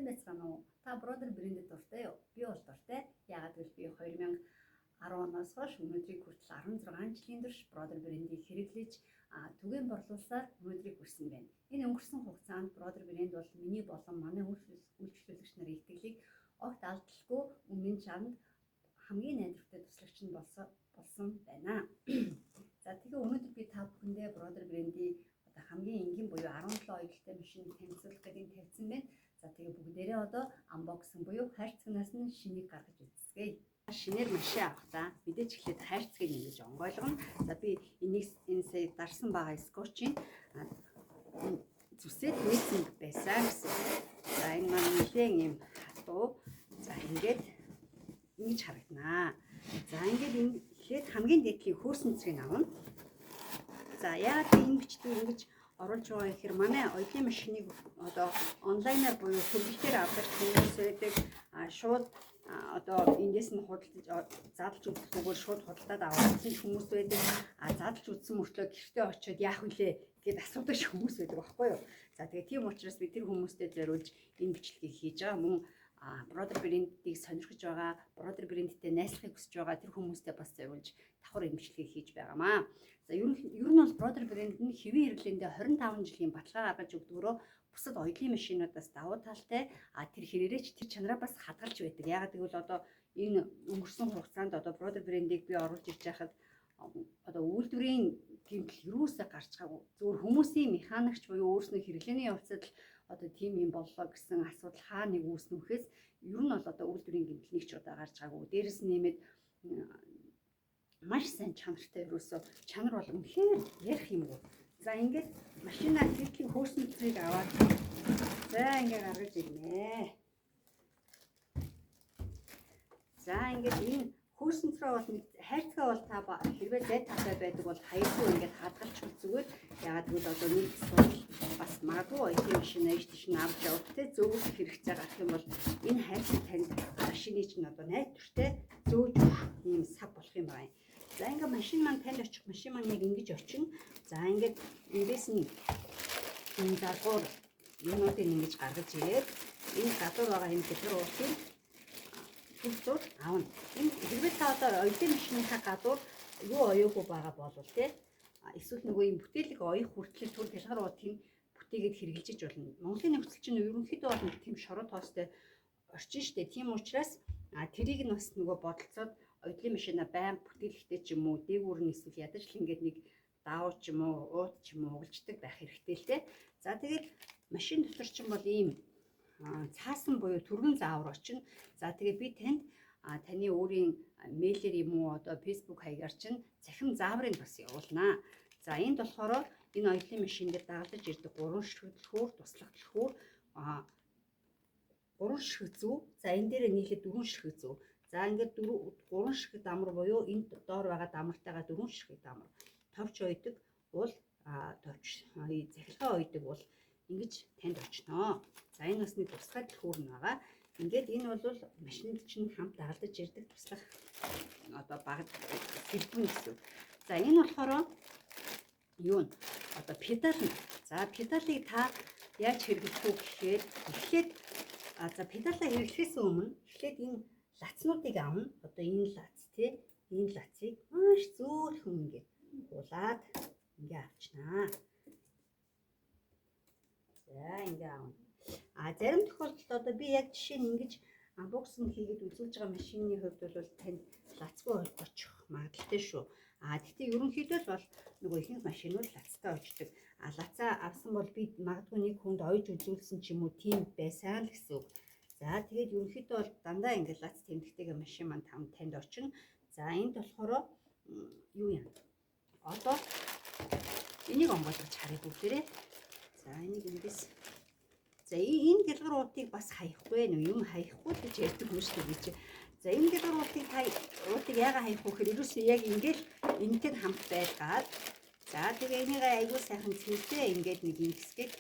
сайн байцгаана уу? Та Brother брэндэд дуртай юу? Би бол дуртай. Яагаад гэвэл би 2010 оноос хойш өнөөдрийг хүртэл 16 жилийн турш Brother брэндийг хэрэглэж түгээн борлуулсаар өнөөдрийг хүрсэн байна. Энэ өнгөрсөн хугацаанд Brother брэнд бол миний болон манай үйлчлүүлэгч нарын итгэлийг огт алдалгүй өмнө нь чанд хамгийн найдвартай туслагч нь болсон байна. За тэгээ өнөөдөр би та бүхэндээ Brother брендийн хамгийн энгийн буюу 17 оёлтой машиныг танилцуулах гэдэг нь тавьсан байна. За тэгээ бүгдээрээ одоо unboxing буюу хайрцагнаас нь шинийг гаргаж үзье. Шинээр машин авахдаа мэдээж эхлээд хайрцгийг ингэж онгойлгоно. За би энэ сая дарсан байгаа скотчийг зүсээд нээсэн байсан гэсэн. За энэ маань нэлээд юм хатуу. За ингээд ингэж харагдана. За ингээд эхлээд хамгийн дээдлийн хөөсөн цэгийг авна. За яг энэ бичгийг ингэж оруулж байгаа гэхээр манай оёлын машиныг одоо онлайнаар буюу хөргөлтөөр авдаг хүмүүс байдаг. Шууд одоо эндээс нь худалдаж задлж үзэхгүйгээр шууд худалдаад авсан хүмүүс байдаг. Задлж үзсэн мөртлөө гэртээ очиод яах вүлээ гэд асуудаг хүмүүс байдаг байхгүй юу? За тэгээ тийм учраас би тэр хүмүүстэй зориулж энэ бичлэгийг хийж байгаа. Мөн Brother брендийг сонирхож байгаа, Brother брендтэй найзлахыг хүсэж байгаа тэр хүмүүстэй бас зориулж давхар энэ бичлэгийг хийж байгаамаа. За ер нь бол Brother брэнд нь хэвийн хэрэглээндээ 25 жилийн баталгаа гаргаж өгдөгөрөө бусад оёлын машинуудаас давуу талтай тэр хэрээрээ ч тэр чанараа бас хадгалж байдаг. Яагаад гэвэл одоо энэ өнгөрсөн хугацаанд одоо Brother брендийг би оруулж ирж байхад одоо үйлдвэрийн гэмтэл юусаа гарч байгаагүй. Зөвхөн хүмүүсийн механикч буюу өөрснөө хэрэглээний явцад л одоо тийм юм боллоо гэсэн асуудал хаа нэг үүснэ вэхээс ер нь бол одоо үйлдвэрийн гэмтэл нэг ч удаа гарч байгаагүй. Дээрээс нь нэмээд маш сайн чанартай юусоо чанар бол үнэхээр ярих юмгүй. За ингээд машина хэрэглэлийн хөөсөн цэгийг аваад за ингээд гаргаж ирнэ. За ингээд энэ хөөсөн цэрэг бол хайрцгаа бол та хэрвээ зай тавтай байдаг бол хаяггүй ингээд хадгалчих зүгээр. Ягаад гэвэл одоо нэг асуудал бас магадгүй оёлын машина иш тийш нь авч явах те зөөгөх хэрэгцээ гарах юм бол энэ хайрцаг танд машины чинь одоо найдвартай зөөж өгөх ийм сав болох юм байна. За ингээд машин маань танд очих машин маань яг ингэж очино. За ингээд эндээс нь энэ загвар юмнуудыг ингэж гаргаж ирээд энэ гадуур байгаа энэ дэлгэр уутыг төвчүүд аавна. Энэ хэрвээ та одоо оёлын машиныхаа гадуур юу оёогүй байгаа болвол те эсвэл нөгөө юм бүтээлэг оёох хүртэл түр дэлгэр уутыг бүтээгээд хэрэгжилж болно. Монголын нөхцөл чинь ерөнхийдөө бол нэг тийм шороо тоостой орчин штэ. Тийм учраас тэрийг нь бас нөгөө бодолцоод оёлын машина байнга бүтээлэгтэй ч юм уу дээгүүр нь эсвэл ядаж л ингээд нэг даав ч юм уу уут ч юм уу угалждаг байх хэрэгтэй л те. За тэгээд машин дотор ч юм бол ийм цаасан буюу түргэн заавар очино. За тэгээд би танд таны өөрийн мэйлэр юм уу одоо фэйсбુક хаягаар чинь цахим зааврыг бас явуулнаа. За энд болохоор энэ оёлын машин дээр дагалдаж ирдэг 3 ширхэг дэлгүүр, туслах дэлгүүр, 3 ширхэг зүү. За энэ дээр нийлээд 4 ширхэг зүү. За ингээд 3 ширхэг дамар буюу энд доор байгаа дамартайгаа 4 ширхэг дамар. Товч ойдог бол товч захилгаа ойдог бол ингэж танд очноо. За энэ бас нэг тусгай дэлгүүр нь байгаа. Ингээд энэ бол машинд чинь хамт дагалдаж ирдэг туслах одоо баг хэлбэн гэсэн. За энэ болохоор юу нь одоо педал нь. За педалыг та яаж хэрэглэх вэ гэхээр эхлээд за педалаа хэрэглэхээс өмнө эхлээд энэ лацнуудыг авна. Одоо энэ лац тий энэ лацыг маш зөөлхөн ингээд уулаад ингээ авчнаа. За ингээ авна. Зарим тохиолдолд одоо би яг жишээ нь ингэж unboxing хийгээд үзүүлж байгаа машины хувьд бол танд лацгүй очих магадaltaй шүү. Гэхдээ ерөнхийдөө бол нөгөө ихэнх машинууд лацтай очдог. Лацаа авсан бол би магадгүй нэг хүнд ойж үзүүлсэн ч юм уу тийм байсан л гэсэн үг. За тэгээд ерөнхийдөө бол дандаа ингээ лац тэмдэгтэйгээ машин маань танд очино. За энд болохоор юу юм? Одоо энийг онгойлгож харъя бүгдээрээ. За энийг эндээс за энэ дэлгэр уутыг бас хаяхгүй нөө юм хаяхгүй гэж ярьдаг юм шүү дээ чи. За энэ дэлгэр уутыг яагаад хаях вэ гэхээр ерөөсөө яг ингээл энэтэй хамт байлгаад за тэгээ энийг аягүй сайхан цэвэртэй ингээд нэг юм хэсгээд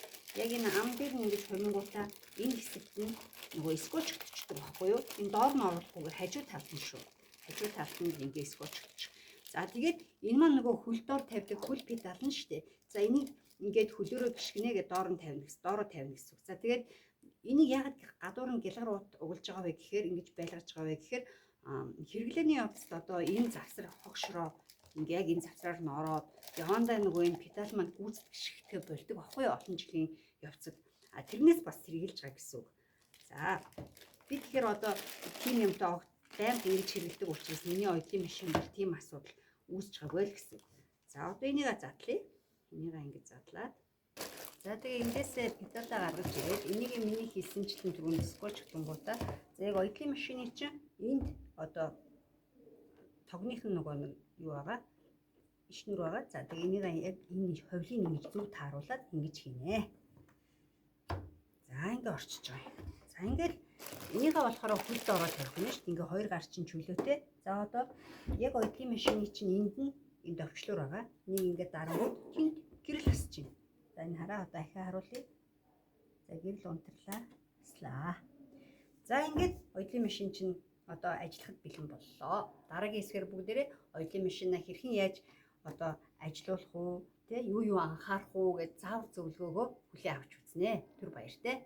яг энэ ам дээр нь ингэж хомингуудаа энэ хэсэгт нь нөгөө скотчдчихдаг байхгүй юу? Энэ доор нь оруулахгүйгээр хажуу талд нь шүү. Хажуу талд нь ингээд скотчдчих. За тэгээд энэ маань нөгөө хөл доор тавьдаг хөл педал нь шүү дээ. За энийг ингээд хөлөөрөө гიშгэнэгээ доороо тавина гэсэн үг. За тэгээд энийг яагаад гадуур нь гялгар угалж байгаа вэ гэхээр ингэж байлгаж байгаа вэ гэхээр хэрэглээний явцад одоо энэ завсар хогшроо ингээ яг энэ завсраар нь ороод явандаа нөгөө энэ педал маань гүйцэтгэх шигтэй болдог аахгүй олон жилийн явцад тэрнээс бас сэргийлж байгаа гэсэн үг. За би тэгэхээр одоо тийм юмтай байнга ингэж хэрэглэдэг учраас миний оюутны машин бол тийм асуудал үүсэж байгаагүй л гэсэн үг. За одоо энийг задлая. Энийг ингэж задлаад за тэгээ эндээсээ педалаа гаргаж ирээд энийг миний хийсэнчлэн түрүүн скотч гутангуудаа за яг оюутны машины чинь энд одоо тогных нь нөгөө нэг юу байгаа ишнүр байгаа. За тэгээ энийг яг энэ ховлын ингэж зөв тааруулаад ингэж хийнэ. За ингэ орчиж байгаа. За ингээл энийгээ болохоор хөлд ороод тавих юм шүү дээ. Ингээ хоёр гар чинь чөлөөтэй. За одоо яг оюутны машины чинь энд нь энд өвчлөр байгаа. Нэг ингээ дарангууд тэнд гэрэл хасж байна. За энэ хараа одоо ахиа харуулъя. За гэрэл унтарлаа. За ингээд оюутны машин чинь одоо ажиллахад бэлэн боллоо. Дараагийн хэсгээр бүгдээрээ оюутны машинаа хэрхэн яаж одоо ажилуулах уу, тэ юу анхаарах уу гэж заавар зөвлөгөөгөө хүлээн авч үзнэ. Түр баяртай.